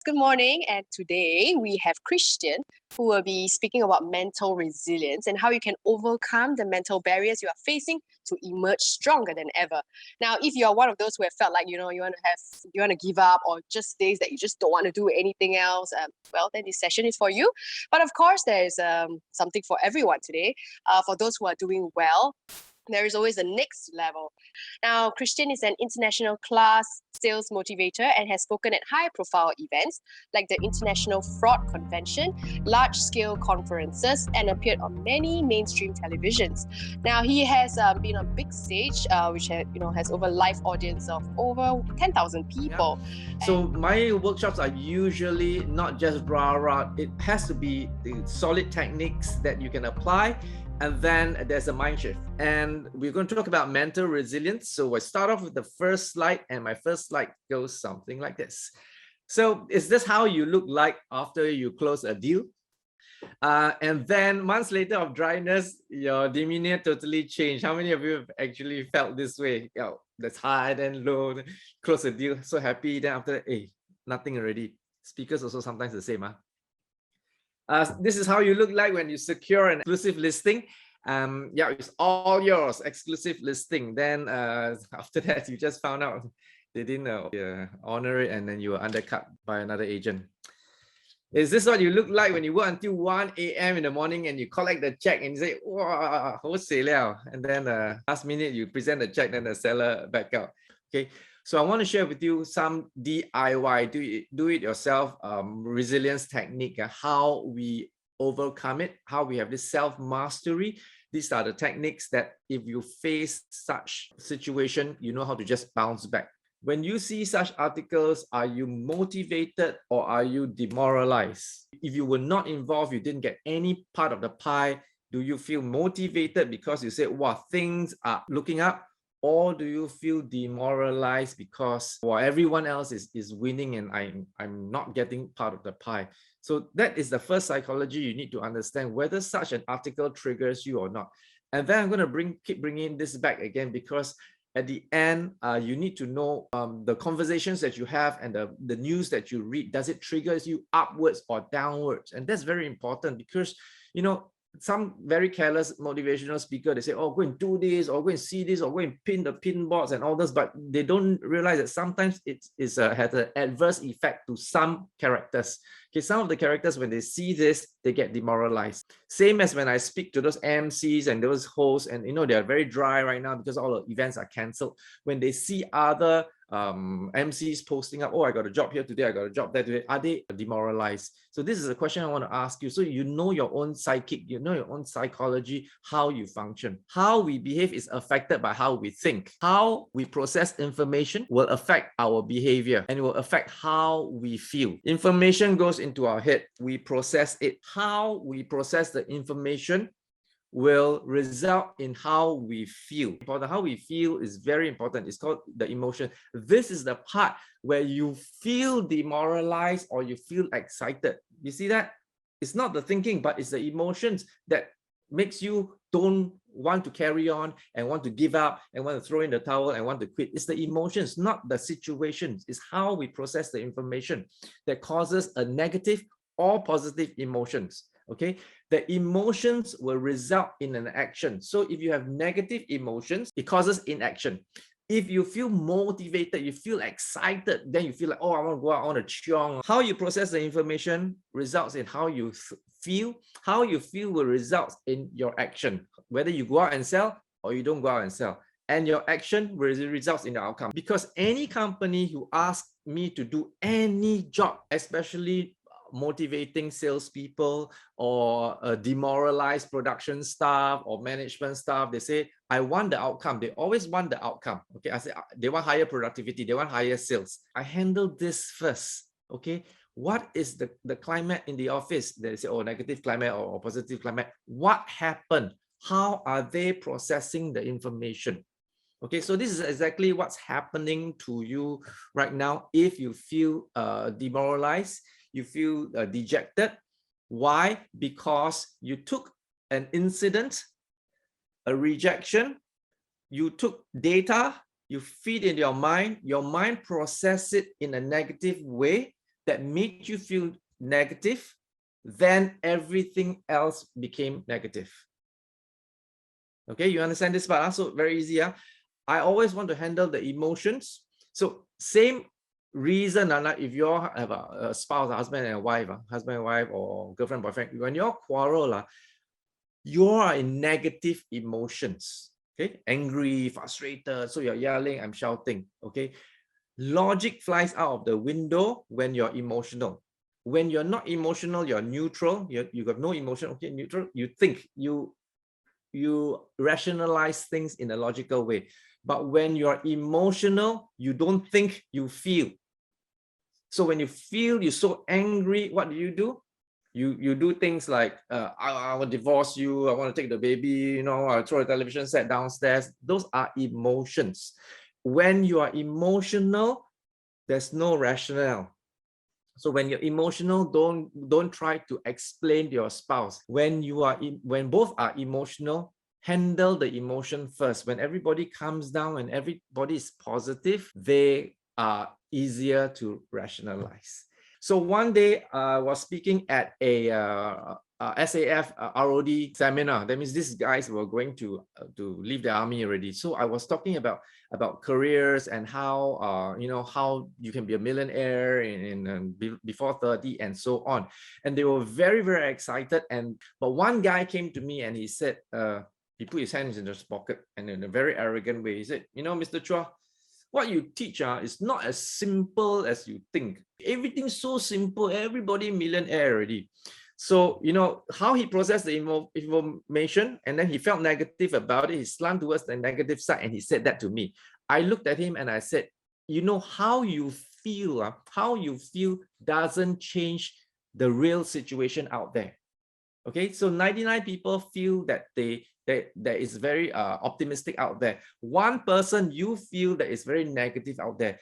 Good morning, and today we have Christian who will be speaking about mental resilience and how you can overcome the mental barriers you are facing to emerge stronger than ever. Now, if you are one of those who have felt like you want to give up, or just days that you just don't want to do anything else, well, then this session is for you. But of course, there's something for everyone today. For those who are doing well, there is always a next level. Now, Christian is an international class sales motivator and has spoken at high-profile events like the International Fraud Convention, large-scale conferences, and appeared on many mainstream televisions. Now, he has been on big stage, which has over live audience of over 10,000 people. Yeah. So my workshops are usually not just rah-rah. It has to be the solid techniques that you can apply. And then there's a mind shift. And we're going to talk about mental resilience. So I start off with the first slide, and my first slide goes something like this. So is this how you look like after you close a deal? And then months later of dryness, your demeanor totally changed. How many of you have actually felt this way? That's high, then low, then close a deal, so happy. Then after that, hey, nothing already. Speakers also sometimes the same. This is how you look like when you secure an exclusive listing. It's all yours, exclusive listing. Then after that, you just found out they didn't honor it, and then you were undercut by another agent. Is this what you look like when you work until 1 a.m. in the morning and you collect the check and you say, wow, and then last minute you present the check, then the seller back out? Okay. So I want to share with you some DIY, do it yourself resilience technique, how we overcome it, how we have this self-mastery. These are the techniques that if you face such situation, you know how to just bounce back. When you see such articles, are you motivated or are you demoralized? If you were not involved, you didn't get any part of the pie, do you feel motivated because you say, wow, things are looking up? Or do you feel demoralized because everyone else is winning and I'm not getting part of the pie? So that is the first psychology you need to understand, whether such an article triggers you or not. And then I'm going to keep bringing this back again, because at the end, you need to know the conversations that you have and the news that you read, does it trigger you upwards or downwards? And that's very important, because, some very careless motivational speaker, they say, oh, go and do this, or go and see this, or go and pin the pin boards and all this, but they don't realize that sometimes it has an adverse effect to some characters. Okay, some of the characters, when they see this, they get demoralized. Same as when I speak to those MCs and those hosts, and they are very dry right now because all the events are cancelled. When they see other MCs posting up, oh, I got a job here today, I got a job there today, are they demoralized? So this is a question I want to ask you. So you know your own psychic, you know your own psychology, how you function. How we behave is affected by how we think. How we process information will affect our behavior, and it will affect how we feel. Information goes into our head, we process it. How we process the information will result in how we feel. How we feel is very important. It's called the emotion. This is the part where you feel demoralized or you feel excited. You see that? It's not the thinking, but it's the emotions that makes you don't want to carry on and want to give up and want to throw in the towel and want to quit. It's the emotions, not the situations. It's how we process the information that causes a negative or positive emotions. Okay, the emotions will result in an action. So if you have negative emotions, it causes inaction. If you feel motivated, you feel excited, then you feel like, oh, I want to go out, I want to chiong. How you process the information results in how you feel. How you feel will result in your action, whether you go out and sell or you don't go out and sell. And your action results in the outcome. Because any company who asks me to do any job, especially motivating salespeople or demoralized production staff or management staff, they say, I want the outcome. They always want the outcome. Okay, I say they want higher productivity, they want higher sales. I handle this first. Okay, what is the climate in the office? They say, oh, negative climate or positive climate. What happened? How are they processing the information? Okay, so this is exactly what's happening to you right now. If you feel demoralized, you feel dejected. Why? Because you took an incident, a rejection, you took data, you feed in your mind process it in a negative way, that made you feel negative, then everything else became negative. Okay, you understand this part? So very easy. I always want to handle the emotions. So same reason, if you all have a spouse, a husband and wife, or girlfriend, boyfriend, when you all quarrel, you are in negative emotions. Okay, angry, frustrated, so you're yelling, I'm shouting. Okay, logic flies out of the window when you're emotional. When you're not emotional, you're neutral. You got no emotion. Okay, neutral. You think, you rationalize things in a logical way. But when you're emotional, you don't think, you feel. So when you feel, you're so angry, what do? You do things like, I will divorce you, I want to take the baby, I'll throw a television set downstairs. Those are emotions. When you are emotional, there's no rationale. So when you're emotional, don't try to explain to your spouse. When both are emotional, handle the emotion first. When everybody calms down and everybody is positive, they are easier to rationalize. So one day I was speaking at a SAF ROD seminar. That means these guys were going to leave the army already. So I was talking about careers and how how you can be a millionaire before 30 and so on. And they were very, very excited. But one guy came to me and he said, he put his hands in his pocket and in a very arrogant way, he said, Mr. Chua, what you teach is not as simple as you think. Everything's so simple. Everybody millionaire already. So, how he processed the information, and then he felt negative about it. He slanted towards the negative side, and he said that to me. I looked at him and I said, how you feel doesn't change the real situation out there. Okay, so 99 people feel that that is very optimistic out there. One person you feel that is very negative out there.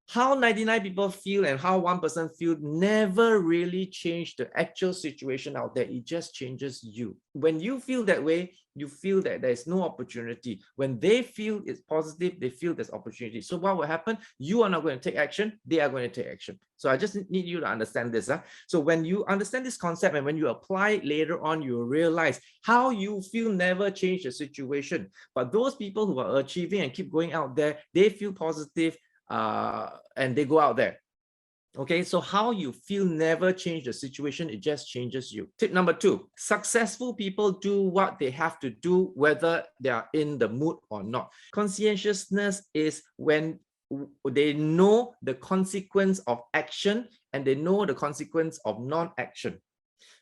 How 99 people feel and how one person feels never really change the actual situation out there. It just changes you. When you feel that way, you feel that there's no opportunity. When they feel it's positive, they feel there's opportunity. So what will happen? You are not going to take action. They are going to take action. So I just need you to understand this. So when you understand this concept and when you apply it later on, you will realize how you feel never change the situation. But those people who are achieving and keep going out there, they feel positive, and they go out there. Okay, so how you feel never change the situation, it just changes you. Tip number 2, successful people do what they have to do, whether they are in the mood or not. Conscientiousness is when they know the consequence of action and they know the consequence of non-action,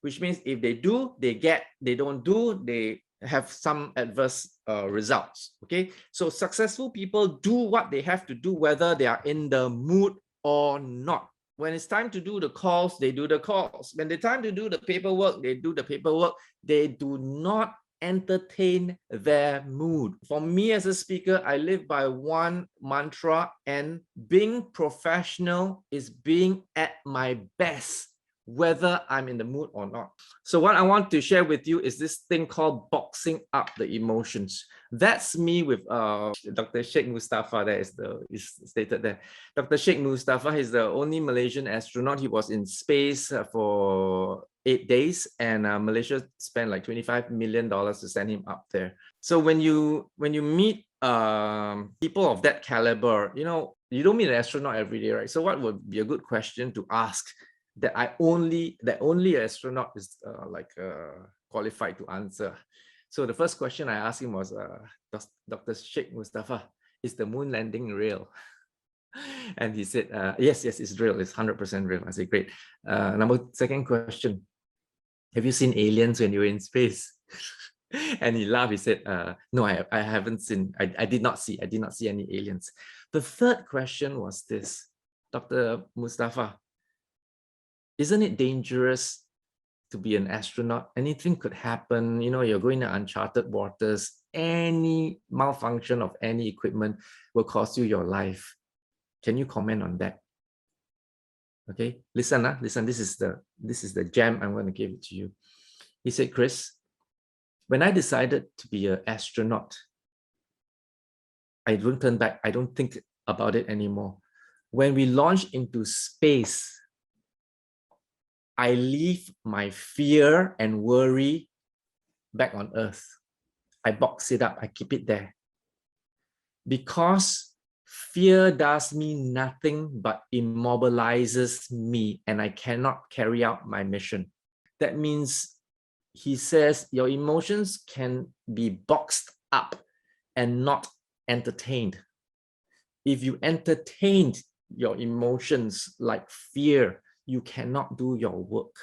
which means if they do, they get, they don't do, they have some adverse results. Okay, so successful people do what they have to do, whether they are in the mood or not. When it's time to do the calls, they do the calls. When it's time to do the paperwork, they do the paperwork. They do not entertain their mood. For me as a speaker, I live by one mantra, and being professional is being at my best, whether I'm in the mood or not. So what I want to share with you is this thing called boxing up the emotions. That's me with Dr. Sheikh Muszaphar. That is stated there. Dr. Sheikh Muszaphar is the only Malaysian astronaut. He was in space for 8 days, and Malaysia spent like $25 million to send him up there. So when you meet people of that caliber, you don't meet an astronaut every day, right? So what would be a good question to ask that only an astronaut is qualified to answer? So the first question I asked him was, Dr. Sheikh Muszaphar, is the moon landing real? And he said, yes, it's real. It's 100% real. I said, great. Second question, have you seen aliens when you were in space? And he laughed. He said, no, I haven't seen. I did not see any aliens. The third question was this, Dr. Muszaphar, isn't it dangerous to be an astronaut? Anything could happen. You're going to uncharted waters. Any malfunction of any equipment will cost you your life. Can you comment on that? Okay, listen. This is the gem I'm going to give it to you. He said, Chris, when I decided to be an astronaut, I don't turn back. I don't think about it anymore. When we launched into space, I leave my fear and worry back on earth. I box it up, I keep it there. Because fear does me nothing but immobilizes me, and I cannot carry out my mission. That means, he says, your emotions can be boxed up and not entertained. If you entertained your emotions like fear, you cannot do your work.